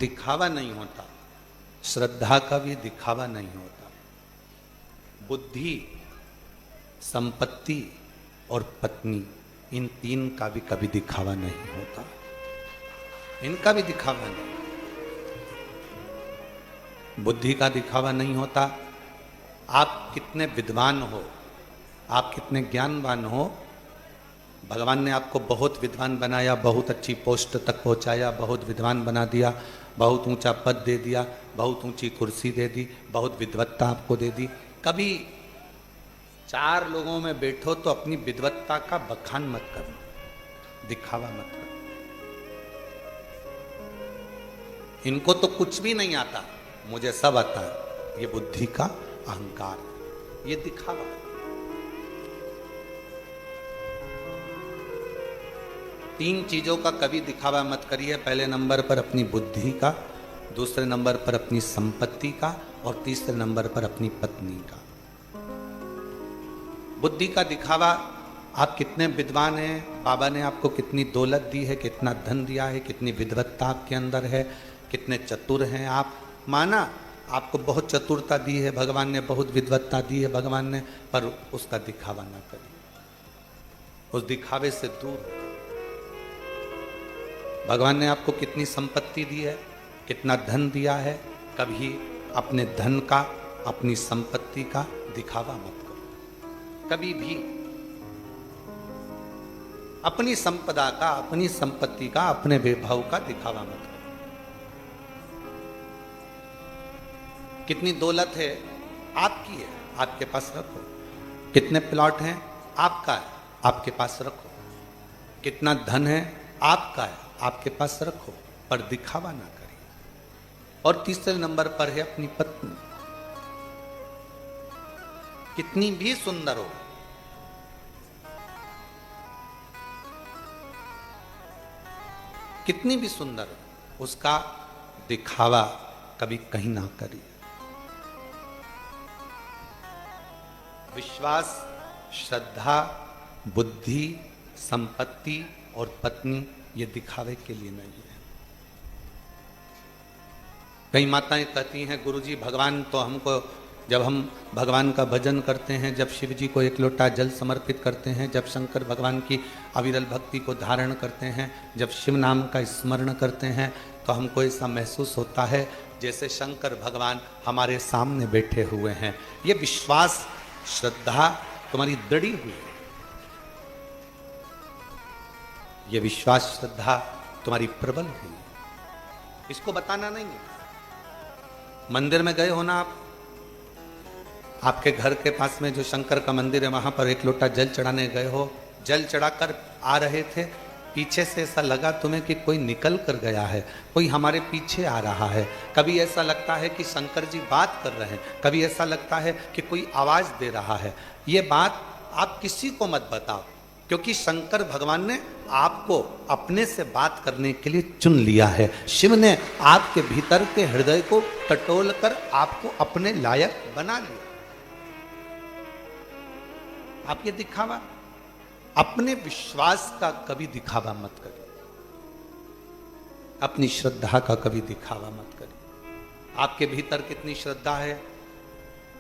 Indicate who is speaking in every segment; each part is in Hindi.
Speaker 1: दिखावा नहीं होता, श्रद्धा का भी दिखावा नहीं होता। बुद्धि, संपत्ति और पत्नी, इन तीन का भी कभी दिखावा नहीं होता, इनका भी दिखावा नहीं। बुद्धि का दिखावा नहीं होता। आप कितने विद्वान हो, आप कितने ज्ञानवान हो, भगवान ने आपको बहुत विद्वान बनाया, बहुत अच्छी पोस्ट तक पहुंचाया, बहुत विद्वान बना दिया, बहुत ऊंचा पद दे दिया, बहुत ऊंची कुर्सी दे दी, बहुत विद्वत्ता आपको दे दी। कभी चार लोगों में बैठो तो अपनी विद्वत्ता का बखान मत करो, दिखावा मत करो। इनको तो कुछ भी नहीं आता, मुझे सब आता है। ये बुद्धि का अहंकार, ये दिखावा। तीन चीजों का कभी दिखावा मत करिए। पहले नंबर पर अपनी बुद्धि का, दूसरे नंबर पर अपनी संपत्ति का और तीसरे नंबर पर अपनी पत्नी का। बुद्धि का दिखावा, आप कितने विद्वान हैं, बाबा ने आपको कितनी दौलत दी है, कितना धन दिया है, कितनी विद्वत्ता आपके अंदर है, कितने चतुर हैं आप। माना आपको बहुत चतुरता दी है भगवान ने, बहुत विद्वत्ता दी है भगवान ने, पर उसका दिखावा ना करिए, उस दिखावे से दूर। भगवान ने आपको कितनी संपत्ति दी है, कितना धन दिया है, कभी अपने धन का, अपनी संपत्ति का दिखावा मत करो। कभी भी अपनी संपदा का, अपनी संपत्ति का, अपने वैभव का दिखावा मत करो। कितनी दौलत है, आपकी है, आपके पास रखो। कितने प्लॉट हैं, आपका है, आपके पास रखो। कितना धन है, आपका है, आपके पास रखो, पर दिखावा ना करिए। और तीसरे नंबर पर है अपनी पत्नी। कितनी भी सुंदर हो, कितनी भी सुंदर हो, उसका दिखावा कभी कहीं ना करिए। विश्वास, श्रद्धा, बुद्धि, संपत्ति और पत्नी, ये दिखावे के लिए नहीं है। कई माताएं कहती हैं, गुरुजी भगवान तो हमको, जब हम भगवान का भजन करते हैं, जब शिव जी को एक लोटा जल समर्पित करते हैं, जब शंकर भगवान की अविरल भक्ति को धारण करते हैं, जब शिव नाम का स्मरण करते हैं, तो हमको ऐसा महसूस होता है जैसे शंकर भगवान हमारे सामने बैठे हुए हैं। ये विश्वास, श्रद्धा तुम्हारी दृढ़ी हुई है, ये विश्वास श्रद्धा तुम्हारी प्रबल हुई है। इसको बताना नहीं है। मंदिर में गए हो ना आप, आपके घर के पास में जो शंकर का मंदिर है, वहां पर एक लोटा जल चढ़ाने गए हो, जल चढ़ाकर आ रहे थे, पीछे से ऐसा लगा तुम्हें कि कोई निकल कर गया है, कोई हमारे पीछे आ रहा है। कभी ऐसा लगता है कि शंकर जी बात कर रहे हैं, कभी ऐसा लगता है कि कोई आवाज दे रहा है। ये बात आप किसी को मत बताओ, क्योंकि शंकर भगवान ने आपको अपने से बात करने के लिए चुन लिया है। शिव ने आपके भीतर के हृदय को टटोल कर आपको अपने लायक बना लिया। आप ये दिखावा, अपने विश्वास का कभी दिखावा मत करिए, अपनी श्रद्धा का कभी दिखावा मत करिए। आपके भीतर कितनी श्रद्धा है,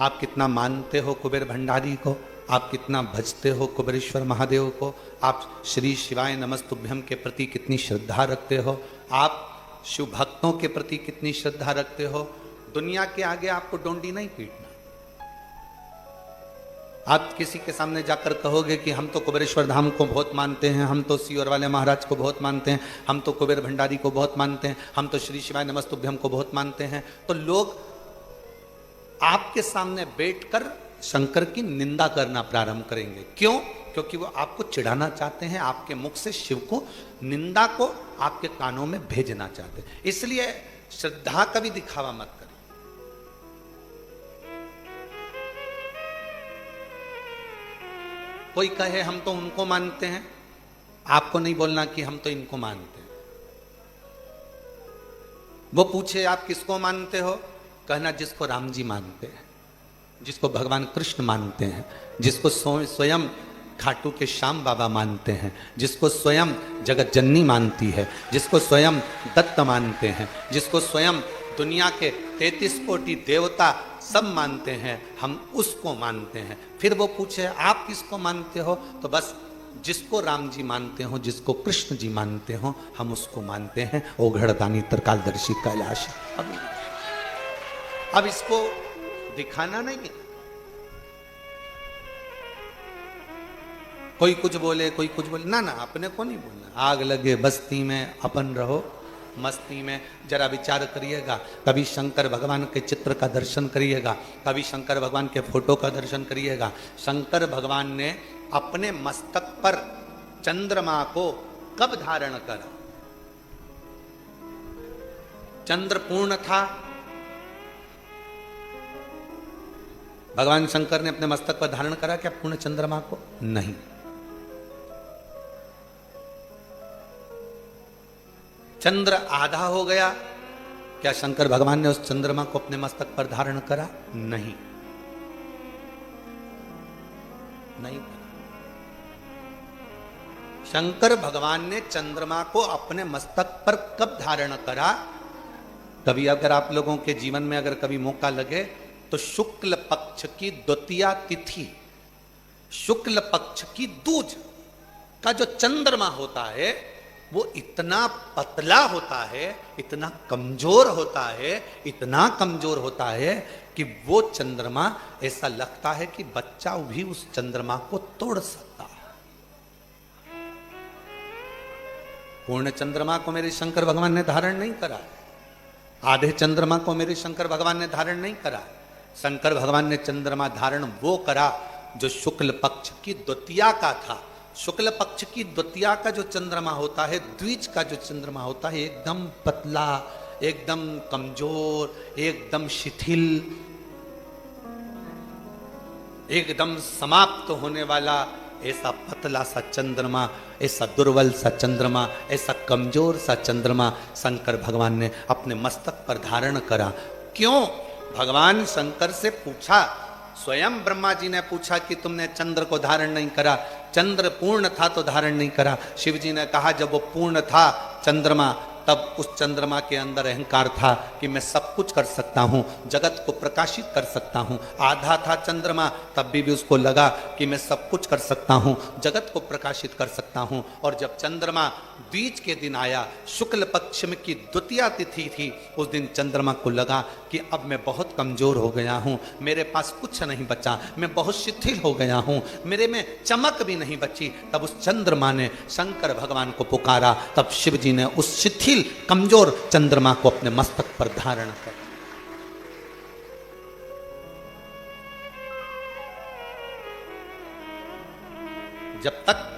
Speaker 1: आप कितना मानते हो कुबेर भंडारी को, आप कितना भजते हो कुबेरेश्वर महादेव को, आप श्री शिवाय नमस्तुभ्यम के प्रति कितनी श्रद्धा रखते हो, आप शिव भक्तों के प्रति कितनी श्रद्धा रखते हो। दुनिया के आगे आपको डोंडी नहीं पीटना। आप किसी के सामने जाकर कहोगे कि हम तो कुबेरेश्वर धाम को बहुत मानते हैं, हम तो सीवर वाले महाराज को बहुत मानते हैं, हम तो कुबेर भंडारी को बहुत मानते हैं, हम तो श्री शिवाय नमस्तुभ्यम को बहुत मानते हैं, तो लोग आपके सामने बैठकर शंकर की निंदा करना प्रारंभ करेंगे। क्यों? क्योंकि वो आपको चिढ़ाना चाहते हैं, आपके मुख से शिव को, निंदा को आपके कानों में भेजना चाहते हैं। इसलिए श्रद्धा का भी दिखावा मत करें। कोई कहे हम तो उनको मानते हैं, आपको नहीं बोलना कि हम तो इनको मानते हैं। वो पूछे आप किसको मानते हो, कहना जिसको राम जी मानते हैं, जिसको भगवान कृष्ण मानते हैं, जिसको स्वयं खाटू के श्याम बाबा मानते हैं, जिसको स्वयं जगत जननी मानती है, जिसको स्वयं दत्त मानते हैं, जिसको स्वयं दुनिया के 33 कोटि देवता सब मानते हैं, हम उसको मानते हैं। फिर वो पूछे आप किसको मानते हो, तो बस जिसको राम जी मानते हो, जिसको कृष्ण जी मानते हो, हम उसको मानते हैं। ओ घड़दानी त्रिकालदर्शी कैलाश। अब इसको दिखाना नहीं है। कोई कुछ बोले, कोई कुछ बोले, ना ना, अपने को नहीं बोलना। आग लगे बस्ती में, अपन रहो मस्ती में। जरा विचार करिएगा, कभी शंकर भगवान के चित्र का दर्शन करिएगा, कभी शंकर भगवान के फोटो का दर्शन करिएगा। शंकर भगवान ने अपने मस्तक पर चंद्रमा को कब धारण करा? चंद्र पूर्ण था, भगवान शंकर ने अपने मस्तक पर धारण करा क्या पूर्ण चंद्रमा को? नहीं। चंद्र आधा हो गया, क्या शंकर भगवान ने उस चंद्रमा को अपने मस्तक पर धारण करा? नहीं, नहीं। शंकर भगवान ने चंद्रमा को अपने मस्तक पर कब धारण करा? कभी अगर आप लोगों के जीवन में अगर कभी मौका लगे तो शुक्ल पक्ष की द्वितीया तिथि, शुक्ल पक्ष की दूज का जो चंद्रमा होता है वो इतना पतला होता है, इतना कमजोर होता है, इतना कमजोर होता है कि वो चंद्रमा ऐसा लगता है कि बच्चा भी उस चंद्रमा को तोड़ सकता है। पूर्ण चंद्रमा को मेरे शंकर भगवान ने धारण नहीं करा, आधे चंद्रमा को मेरे शंकर भगवान ने धारण नहीं करा। शंकर भगवान ने चंद्रमा धारण वो करा जो शुक्ल पक्ष की द्वितीया का था। शुक्ल पक्ष की द्वितीया का जो चंद्रमा होता है, द्विज का जो चंद्रमा होता है, एकदम पतला, एकदम कमजोर, एकदम शिथिल, एकदम समाप्त होने वाला, ऐसा पतला सा चंद्रमा, ऐसा दुर्बल सा चंद्रमा, ऐसा कमजोर सा चंद्रमा शंकर भगवान ने अपने मस्तक पर धारण करा। क्यों? भगवान शंकर से पूछा, स्वयं ब्रह्मा जी ने पूछा कि तुमने चंद्र को धारण नहीं करा, चंद्र पूर्ण था तो धारण नहीं करा। शिव जी ने कहा जब वो पूर्ण था चंद्रमा, तब उस चंद्रमा के अंदर अहंकार था कि मैं सब कुछ कर सकता हूँ, जगत को प्रकाशित कर सकता हूँ। आधा था चंद्रमा, तब भी उसको लगा कि मैं सब कुछ कर सकता हूँ, जगत को प्रकाशित कर सकता हूँ। और जब चंद्रमा द्विज के दिन आया, शुक्ल पक्ष में की द्वितीया तिथि थी, उस दिन चंद्रमा को लगा कि अब मैं बहुत कमजोर हो गया हूँ, मेरे पास कुछ नहीं बचा, मैं बहुत शिथिल हो गया हूँ, मेरे में चमक भी नहीं बची। तब उस चंद्रमा ने शंकर भगवान को पुकारा, तब शिव जी ने उस शिथिल कमजोर चंद्रमा को अपने मस्तक पर धारण कर। जब तक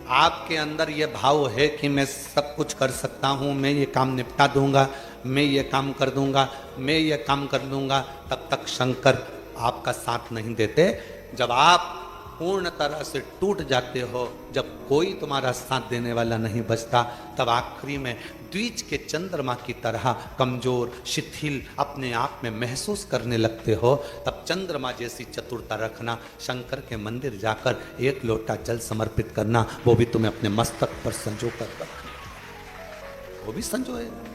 Speaker 1: आपके अंदर यह भाव है कि मैं सब कुछ कर सकता हूं, मैं ये काम निपटा दूंगा, मैं ये काम कर दूंगा, मैं ये काम कर दूंगा, तब तक शंकर आपका साथ नहीं देते। जब आप पूर्ण तरह से टूट जाते हो, जब कोई तुम्हारा साथ देने वाला नहीं बचता, तब आखिरी में द्विज के चंद्रमा की तरह कमजोर, शिथिल अपने आप में महसूस करने लगते हो। तब चंद्रमा जैसी चतुरता रखना, शंकर के मंदिर जाकर एक लोटा जल समर्पित करना, वो भी तुम्हें अपने मस्तक पर संजो कर रखना, वो भी संजोएगा।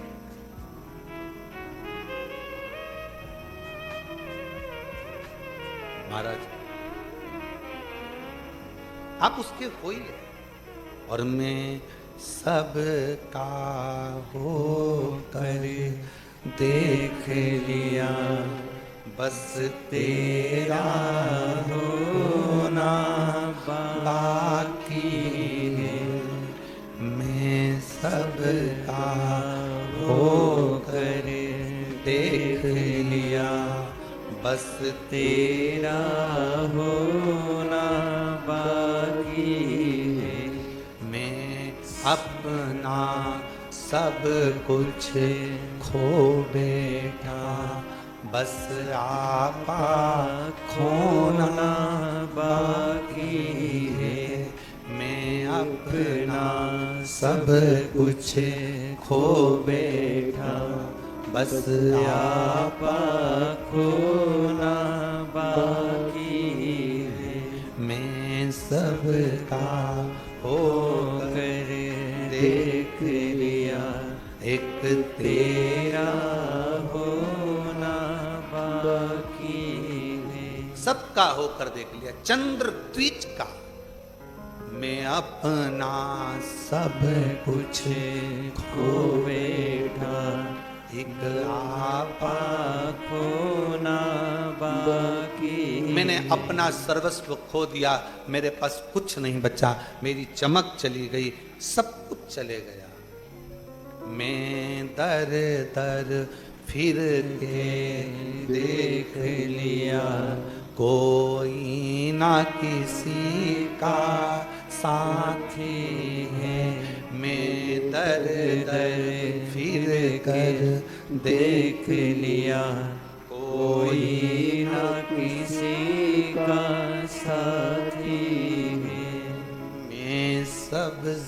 Speaker 1: महाराज आप उसके होइए। और मैं सबका हो कर देख लिया, बस तेरा होना बाकी है। मैं सबका हो कर देख लिया, बस तेरा होना बाकी है। मैं अपना सब कुछ खो बैठा, बस आपा खोना बाकी है। मैं अपना सब कुछ खो बैठा, बस आपा खोना बाकी है। सबका हो कर देख लिया, एक तेरा होना बाकी है। सबका होकर देख लिया, चंद्र द्विज का। मैं अपना सब कुछ खो बैठा, एक आपा खोना बाकी। मैंने अपना सर्वस्व खो दिया, मेरे पास कुछ नहीं बचा, मेरी चमक चली गई, सब कुछ चले गया। मैं दर दर फिर के देख लिया, कोई ना किसी का साथी है। मैं दर दर फिर कर देख लिया, कोई ना किसी का साथी है। मैं सब